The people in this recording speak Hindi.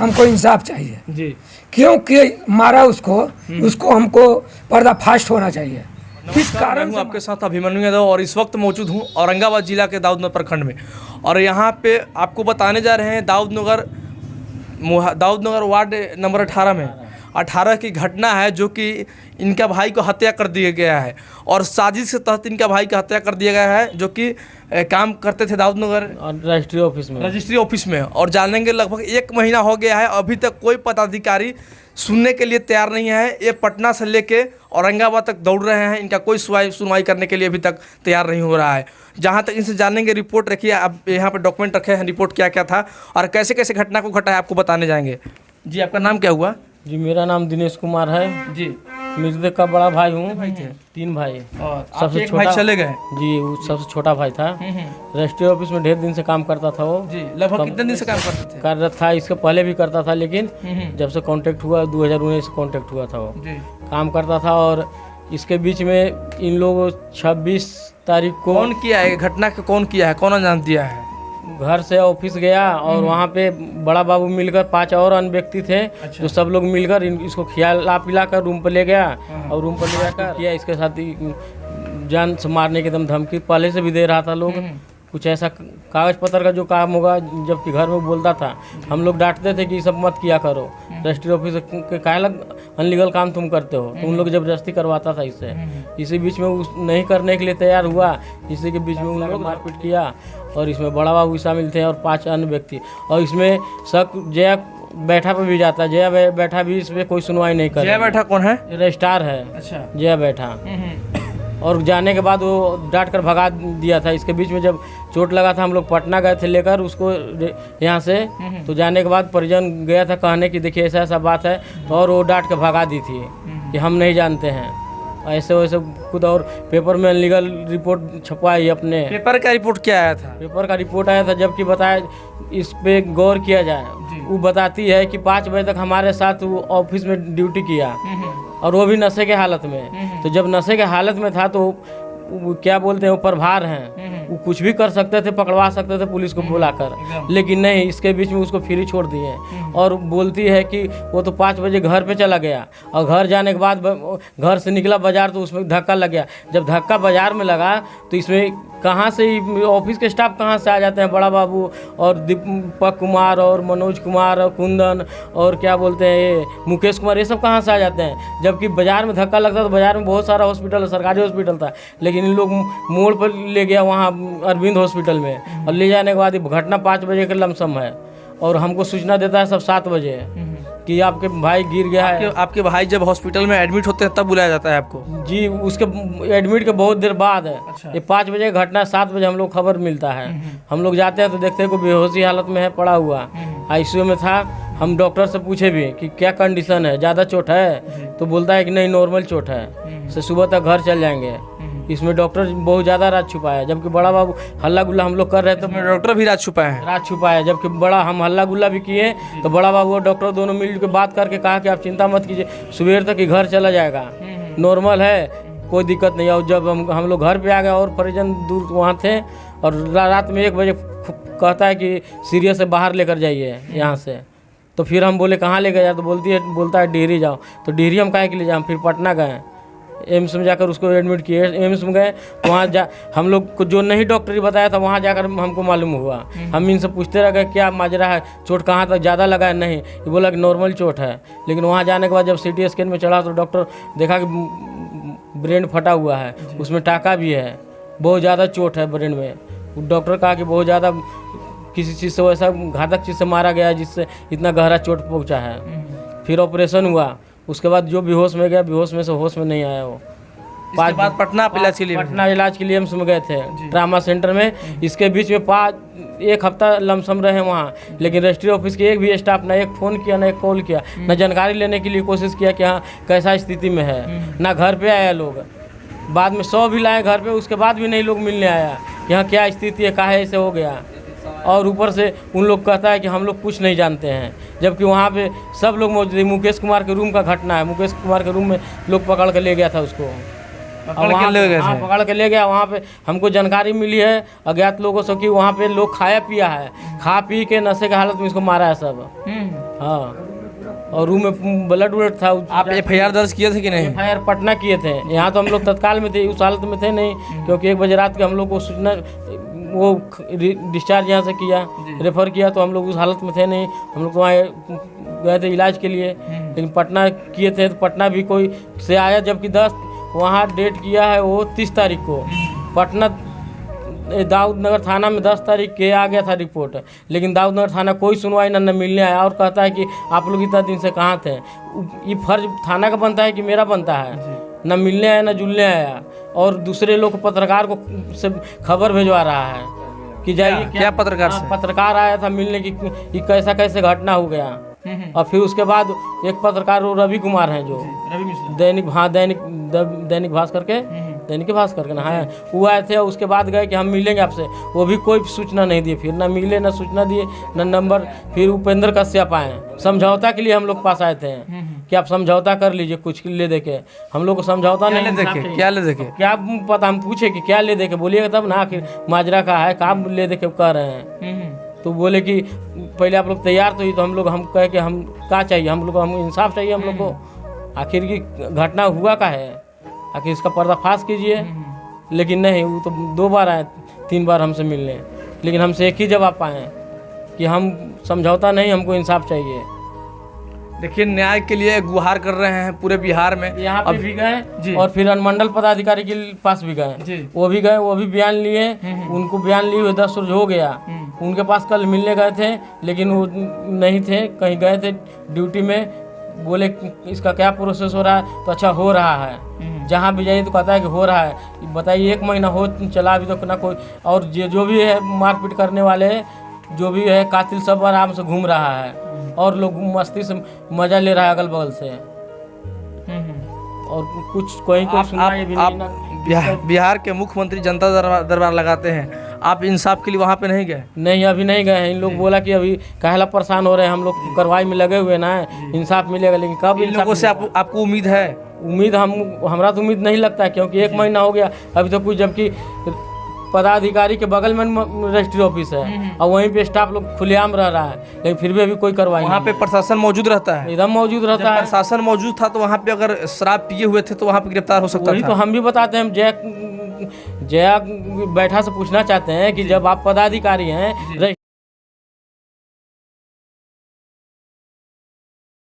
हमको इंसाफ चाहिए जी। क्योंकि मारा उसको हमको पर्दाफाश होना चाहिए। किस कारण हूँ आपके साथ अभिमन्यु यादव और इस वक्त मौजूद हूँ औरंगाबाद जिला के दाऊदनगर प्रखंड में, और यहाँ पे आपको बताने जा रहे हैं दाऊदनगर वार्ड नंबर 18 की घटना है, जो कि इनका भाई को हत्या कर दिया गया है और साजिश के तहत इनका भाई का हत्या कर दिया गया है, जो कि काम करते थे दाऊदनगर रजिस्ट्री ऑफिस में। और जानेंगे लगभग 1 महीना हो गया है, अभी तक कोई पदाधिकारी सुनने के लिए तैयार नहीं है। ये पटना से लेके औरंगाबाद तक दौड़ रहे हैं, इनका कोई सुनवाई करने के लिए अभी तक तैयार नहीं हो रहा है। जहां तक इनसे जानेंगे, रिपोर्ट रखिए, अब यहाँ पे डॉक्यूमेंट रखे हैं, रिपोर्ट क्या क्या था और कैसे कैसे घटना को घटा है आपको बताने जाएंगे। जी, आपका नाम क्या हुआ? जी, मेरा नाम दिनेश कुमार है जी। मिर्जे का बड़ा भाई हूँ। भाई थे? 3 भाई। और सबसे छोटा भाई चले गए? जी, वो सबसे छोटा भाई था। रजिस्ट्री ऑफिस में ढेर दिन से काम करता था वो। जी। लगभग कितने दिन से काम करते थे? कार्यरत था, इसके पहले भी करता था, लेकिन जब से कांटेक्ट हुआ 2019 से कांटेक्ट हुआ था वो। जी। काम करता था और इसके बीच में इन लोगों 26 तारीख को कौन किया है घटना के, कौन किया है, कौन अंजाम दिया है? घर से ऑफिस गया और वहाँ पे बड़ा बाबू मिलकर 5 और अन्य व्यक्ति थे। अच्छा। तो सब लोग मिलकर इसको खिला पिला कर रूम पर ले गया और रूम पर ले जाकर किया इसके साथ ही जान से मारने की दम धमकी पहले से भी दे रहा था लोग। कुछ ऐसा कागज पत्र का जो काम होगा, जबकि घर में बोलता था। हम लोग डांटते थे कि सब मत किया करो, रजिस्ट्री ऑफिस के काहे लग अनलीगल काम तुम करते हो, तो उन लोग जबरदस्ती करवाता था इससे। इसी बीच में उस नहीं करने के लिए तैयार हुआ, इसी के बीच में उन लोग मारपीट किया और इसमें बड़ा बाबू शामिल थे और 5 अन्य व्यक्ति। और इसमें शक जया बैठा पे भी जाता है, जया बैठा भी इसमें कोई सुनवाई नहीं कर। जया बैठा कौन है? रजिस्ट्रार है। अच्छा। जया बैठा। और जाने के बाद वो डांट कर भगा दिया था। इसके बीच में जब चोट लगा था, हम लोग पटना गए थे लेकर उसको यहाँ से। तो जाने के बाद परिजन गया था कहने की देखिए ऐसा ऐसा बात है, तो और वो डांट के भगा दी थी कि हम नहीं जानते हैं, ऐसे वैसे खुद। और पेपर में अनलीगल रिपोर्ट छपवाई अपने। पेपर का रिपोर्ट क्या आया था? पेपर का रिपोर्ट आया था, जबकि बताया इस पे गौर किया जाए। वो बताती है कि 5 बजे तक हमारे साथ वो ऑफिस में ड्यूटी किया और वो भी नशे के हालत में। तो जब नशे के हालत में था तो वो क्या बोलते हैं, वो प्रभार हैं, वो कुछ भी कर सकते थे, पकड़वा सकते थे पुलिस को बुलाकर, लेकिन नहीं, इसके बीच में उसको फ्री छोड़ दिए। और बोलती है कि वो तो 5 बजे घर पे चला गया और घर जाने के बाद घर से निकला बाजार तो उसमें धक्का लग गया। जब धक्का बाजार में लगा तो इसमें कहाँ से ऑफिस के स्टाफ कहाँ से आ जाते हैं, बड़ा बाबू और दीपक कुमार और मनोज कुमार और कुंदन और क्या बोलते हैं ये मुकेश कुमार, ये सब कहाँ से आ जाते हैं। जबकि बाज़ार में धक्का लगता तो बाज़ार में बहुत सारा हॉस्पिटल, सरकारी हॉस्पिटल था, लेकिन इन लोग मोड़ पर ले गया वहाँ अरविंद हॉस्पिटल में। और ले जाने के बाद घटना 5 बजे का लमसम है और हमको सूचना देता है सब 7 बजे कि आपके भाई गिर गया है। आपके भाई जब हॉस्पिटल में एडमिट होते हैं तब बुलाया जाता है आपको? जी, उसके एडमिट के बहुत देर बाद है। अच्छा। ये 5 बजे की घटना, 7 बजे हम लोग खबर मिलता है। हम लोग जाते हैं तो देखते हैं कोई बेहोशी हालत में है, पड़ा हुआ आईसीयू में था। हम डॉक्टर से पूछे भी कि क्या कंडीशन है, ज़्यादा चोट है, तो बोलता है कि नहीं नॉर्मल चोट है, से सुबह तक घर चल जाएंगे। इसमें डॉक्टर बहुत ज़्यादा राज छुपाया, जबकि बड़ा बाबू हल्ला गुल्ला हम लोग कर रहे थे तो डॉक्टर भी राज छुपाए हैं। राज छुपाया, जबकि बड़ा हम हल्ला गुल्ला भी किए तो बड़ा बाबू और डॉक्टर दोनों मिल के बात करके कहा कि आप चिंता मत कीजिए, सुबह तक ही घर चला जाएगा, नॉर्मल है, कोई दिक्कत नहीं है। और जब हम लोग घर पे आ गए और परिजन दूर वहाँ थे और रात में 1 बजे कहता है कि सीरियस से बाहर लेकर जाइए यहाँ से। तो फिर हम बोले कहाँ लेकर जाए, तो बोलता है डिहरी जाओ। तो डिहरी हम काहे के लिए जाए, फिर पटना गए, एम्स में जाकर उसको एडमिट किए। एम्स में गए, वहाँ हम लोग को जो नहीं डॉक्टरी बताया था वहाँ जाकर हमको मालूम हुआ। हम इनसे पूछते रह गए क्या माजरा है, चोट कहाँ तक ज़्यादा लगा है, नहीं, ये बोला कि नॉर्मल चोट है। लेकिन वहाँ जाने के बाद जब CT स्कैन में चढ़ा तो डॉक्टर देखा कि ब्रेन फटा हुआ है, उसमें टाका भी है, बहुत ज़्यादा चोट है ब्रेन में। डॉक्टर कहा कि बहुत ज़्यादा किसी चीज़ से वैसा घातक चीज़ से मारा गया है जिससे इतना गहरा चोट पहुँचा है। फिर ऑपरेशन हुआ, उसके बाद जो बेहोश में गया, बेहोश में से होश में नहीं आया वो। इसके बाद पटना इलाज के लिए एम्स में गए थे, ट्रामा सेंटर में। इसके बीच में 1 हफ्ता लमसम रहे वहाँ, लेकिन रजिस्ट्री ऑफिस के एक भी स्टाफ ना एक फ़ोन किया, ना एक कॉल किया, ना जानकारी लेने के लिए कोशिश किया कि हाँ कैसा स्थिति में है, ना घर पे आया लोग। बाद में 100 भी लाए घर पे, उसके बाद भी नहीं लोग मिलने आया यहाँ क्या स्थिति है, काहे ऐसे हो गया। और ऊपर से उन लोग कहता है कि हम लोग कुछ नहीं जानते हैं, जबकि वहाँ पे सब लोग मौजूद है। मुकेश कुमार के रूम का घटना है, मुकेश कुमार के रूम में लोग पकड़ के ले गया था उसको, पकड़ के ले गया। वहाँ पे हमको जानकारी मिली है अज्ञात लोगों से कि वहाँ पे लोग खाया पिया है, खा पी के नशे के हालत में इसको मारा है सब। हाँ, और रूम में ब्लड वलड था। आप FIR दर्ज किए थे कि नहीं? FIR पटना किए थे। यहाँ तो हम लोग तत्काल में थे, उस हालत में थे नहीं, क्योंकि 1 बजे रात के हम लोग को सूचना वो डिस्चार्ज यहाँ से किया, रेफ़र किया, तो हम लोग उस हालत में थे नहीं। हम लोग वहाँ गए थे इलाज के लिए, लेकिन पटना किए थे तो पटना भी कोई से आया, जबकि 10 वहाँ डेट किया है वो 30 तारीख को। पटना दाऊद नगर थाना में 10 तारीख के आ गया था रिपोर्ट, लेकिन दाऊद नगर थाना कोई सुनवाई न मिलने आया, और कहता है कि आप लोग इतना दिन से कहाँ थे। ये फर्ज थाना का बनता है कि मेरा बनता है? न मिलने आया न जुलने आया, और दूसरे लोग पत्रकार को से खबर भिजवा रहा है कि जाइए। क्या पत्रकार से? पत्रकार आया था मिलने की, कि कैसा कैसे घटना हो गया। और फिर उसके बाद एक पत्रकार वो रवि कुमार हैं, जो दैनिक भास्कर के ना है, वो आए थे। उसके बाद गए कि हम मिलेंगे आपसे, वो भी कोई सूचना नहीं दिए, फिर ना मिले, ना सूचना दिए, ना नंबर। फिर उपेंद्र कश्यप आए, समझौता के लिए हम लोग पास आए थे कि आप समझौता कर लीजिए, कुछ ले दे के। हम लोग को समझौता नहीं देखे। क्या ले देखे? क्या पता, हम पूछे कि क्या ले देके, बोलिएगा तब ना, आखिर माजरा का है, काम ले देके कह रहे हैं। तो बोले कि पहले आप लोग तैयार तो ही, तो हम कहे कि हम क्या चाहिए, हम इंसाफ चाहिए हम लोग को। आखिर की घटना हुआ का है, आखिर इसका पर्दाफाश कीजिए। लेकिन नहीं, वो तो 2 बार आए, 3 बार हमसे मिलने, लेकिन हमसे एक ही जवाब पाए कि हम समझौता नहीं, हमको इंसाफ चाहिए। देखिए, न्याय के लिए गुहार कर रहे हैं पूरे बिहार में। यहाँ पे भी गए और फिर अनुमंडल पदाधिकारी के पास भी गए, वो भी गए, वो भी बयान लिए। उनको बयान लिए हुए 10 रोज हो गया। उनके पास कल मिलने गए थे, लेकिन वो नहीं थे, कहीं गए थे ड्यूटी में। बोले इसका क्या प्रोसेस हो रहा है, तो अच्छा हो रहा है। जहाँ भी जाइए तो कहता है कि हो रहा है। बताइए, 1 महीना हो चला, अभी तो ना कोई। और जो भी है मारपीट करने वाले, जो भी है कातिल, सब आराम से घूम रहा है, और लोग मस्ती से मजा ले रहा है अगल बगल से। और कुछ कोई सुनाई भी नहीं ना। बिहार के मुख्यमंत्री जनता दरबार लगाते हैं, आप इंसाफ के लिए वहाँ पे नहीं गए? नहीं, अभी नहीं गए हैं। इन लोग बोला कि अभी काहेला परेशान हो रहे हैं, हम लोग कार्रवाई में लगे हुए ना, इंसाफ मिलेगा। लेकिन कब इन लोगों से आपको उम्मीद है? उम्मीद हमरा तो उम्मीद नहीं लगता है, क्योंकि 1 महीना हो गया अभी तो कुछ। जबकि पदाधिकारी के बगल में रजिस्ट्री ऑफिस है, और वहीं पे स्टाफ लोग खुलेआम रह रहा है, लेकिन फिर भी अभी कोई कार्रवाई। वहाँ पे प्रशासन मौजूद रहता है? एकदम मौजूद रहता है। प्रशासन मौजूद था तो वहाँ पे अगर शराब पिए हुए थे तो वहाँ पे गिरफ्तार हो सकता था। तो हम भी बताते हैं, जया बैठा से पूछना चाहते हैं कि जब आप पदाधिकारी हैं,